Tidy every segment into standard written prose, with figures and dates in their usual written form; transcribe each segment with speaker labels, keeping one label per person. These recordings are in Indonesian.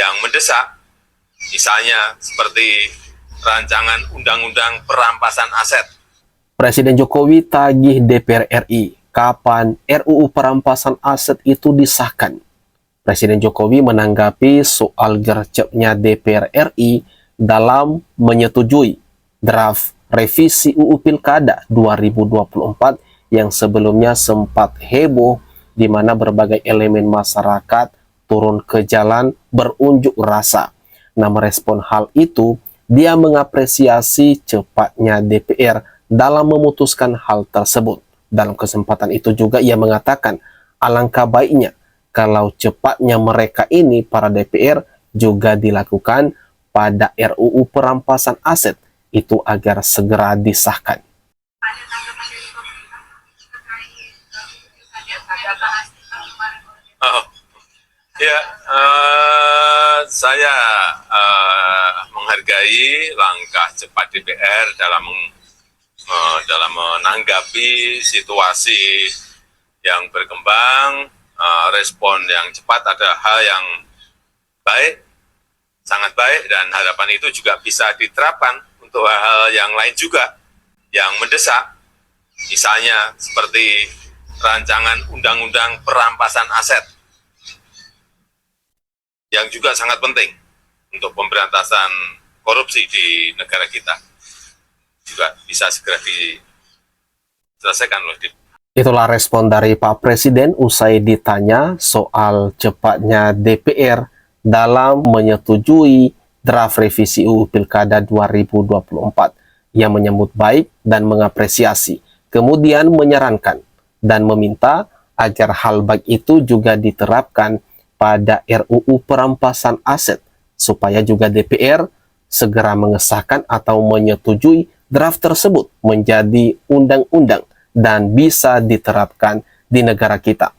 Speaker 1: yang mendesak, misalnya seperti rancangan undang-undang perampasan aset.
Speaker 2: Presiden Jokowi tagih DPR RI, kapan RUU perampasan aset itu disahkan? Presiden Jokowi menanggapi soal gercepnya DPR RI dalam menyetujui draft revisi UU Pilkada 2024 yang sebelumnya sempat heboh di mana berbagai elemen masyarakat turun ke jalan berunjuk rasa. Nah, merespon hal itu, dia mengapresiasi cepatnya DPR dalam memutuskan hal tersebut. Dalam kesempatan itu juga ia mengatakan alangkah baiknya kalau cepatnya mereka ini, para DPR, juga dilakukan pada RUU perampasan aset itu agar segera disahkan.
Speaker 1: Ya, saya menghargai langkah cepat DPR dalam menanggapi situasi yang berkembang. Respon yang cepat adalah hal yang baik, sangat baik, dan harapan itu juga bisa diterapkan untuk hal-hal yang lain juga yang mendesak, misalnya seperti rancangan undang-undang perampasan aset yang juga sangat penting untuk pemberantasan korupsi di negara kita, juga bisa segera diselesaikan oleh DPR.
Speaker 2: Itulah respon dari Pak Presiden usai ditanya soal cepatnya DPR dalam menyetujui draft revisi UU Pilkada 2024. Ia menyambut baik dan mengapresiasi, kemudian menyarankan dan meminta agar hal baik itu juga diterapkan pada RUU perampasan aset, supaya juga DPR segera mengesahkan atau menyetujui draft tersebut menjadi undang-undang dan bisa diterapkan di negara kita.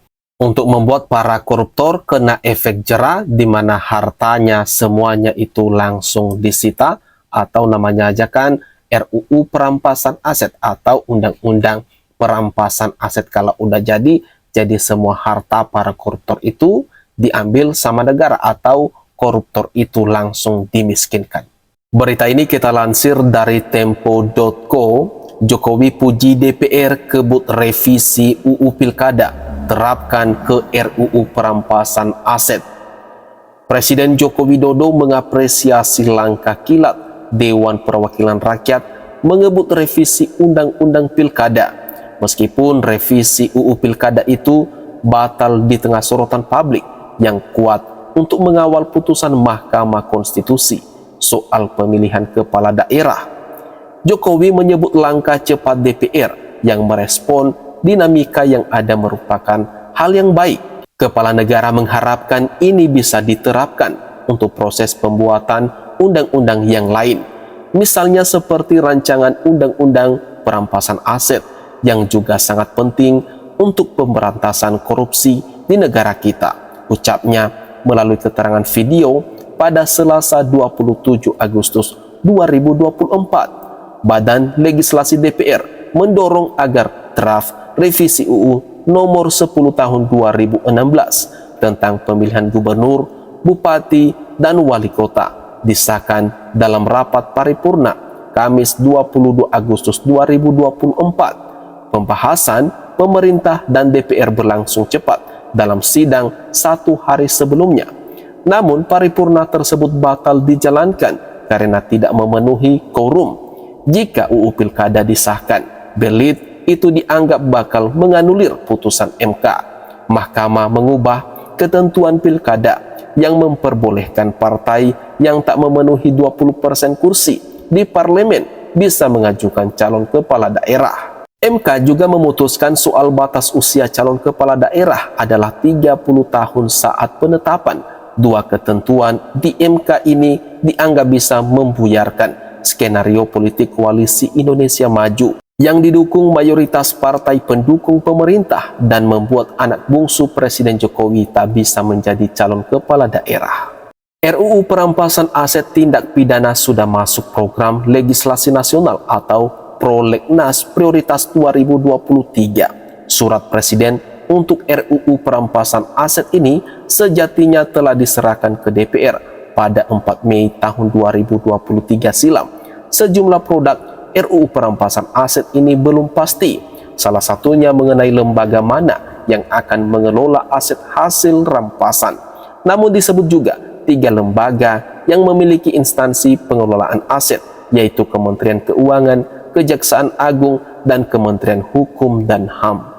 Speaker 2: Untuk membuat para koruptor kena efek jera di mana hartanya semuanya itu langsung disita, atau namanya aja kan RUU perampasan aset atau undang-undang perampasan aset. Kalau udah jadi semua harta para koruptor itu diambil sama negara atau koruptor itu langsung dimiskinkan. Berita ini kita lansir dari tempo.co. Jokowi puji DPR kebut revisi UU Pilkada, terapkan ke RUU perampasan aset. Presiden Joko Widodo mengapresiasi langkah kilat Dewan Perwakilan Rakyat mengebut revisi Undang-Undang Pilkada. Meskipun revisi UU Pilkada itu batal di tengah sorotan publik yang kuat untuk mengawal putusan Mahkamah Konstitusi soal pemilihan kepala daerah, Jokowi menyebut langkah cepat DPR yang merespon dinamika yang ada merupakan hal yang baik. Kepala negara mengharapkan ini bisa diterapkan untuk proses pembuatan undang-undang yang lain, misalnya seperti rancangan undang-undang perampasan aset yang juga sangat penting untuk pemberantasan korupsi di negara kita, ucapnya melalui keterangan video pada Selasa 27 Agustus 2024. Badan Legislasi DPR mendorong agar draft revisi UU nomor 10 tahun 2016 tentang pemilihan gubernur, bupati, dan wali kota disahkan dalam rapat paripurna Kamis 22 Agustus 2024. Pembahasan pemerintah dan DPR berlangsung cepat dalam sidang 1 hari sebelumnya. Namun paripurna tersebut batal dijalankan karena tidak memenuhi quorum. Jika UU Pilkada disahkan, belit itu dianggap bakal menganulir putusan MK. Mahkamah mengubah ketentuan pilkada yang memperbolehkan partai yang tak memenuhi 20% kursi di parlemen bisa mengajukan calon kepala daerah. MK juga memutuskan soal batas usia calon kepala daerah adalah 30 tahun saat penetapan. Dua ketentuan di MK ini dianggap bisa membuyarkan skenario politik koalisi Indonesia Maju yang didukung mayoritas partai pendukung pemerintah dan membuat anak bungsu Presiden Jokowi tak bisa menjadi calon kepala daerah. RUU perampasan aset tindak pidana sudah masuk program legislasi nasional atau Prolegnas Prioritas 2023. Surat Presiden untuk RUU perampasan aset ini sejatinya telah diserahkan ke DPR pada 4 Mei tahun 2023 silam. Sejumlah produk RUU perampasan aset ini belum pasti, salah satunya mengenai lembaga mana yang akan mengelola aset hasil rampasan. Namun disebut juga 3 lembaga yang memiliki instansi pengelolaan aset, yaitu Kementerian Keuangan, Kejaksaan Agung, dan Kementerian Hukum dan HAM.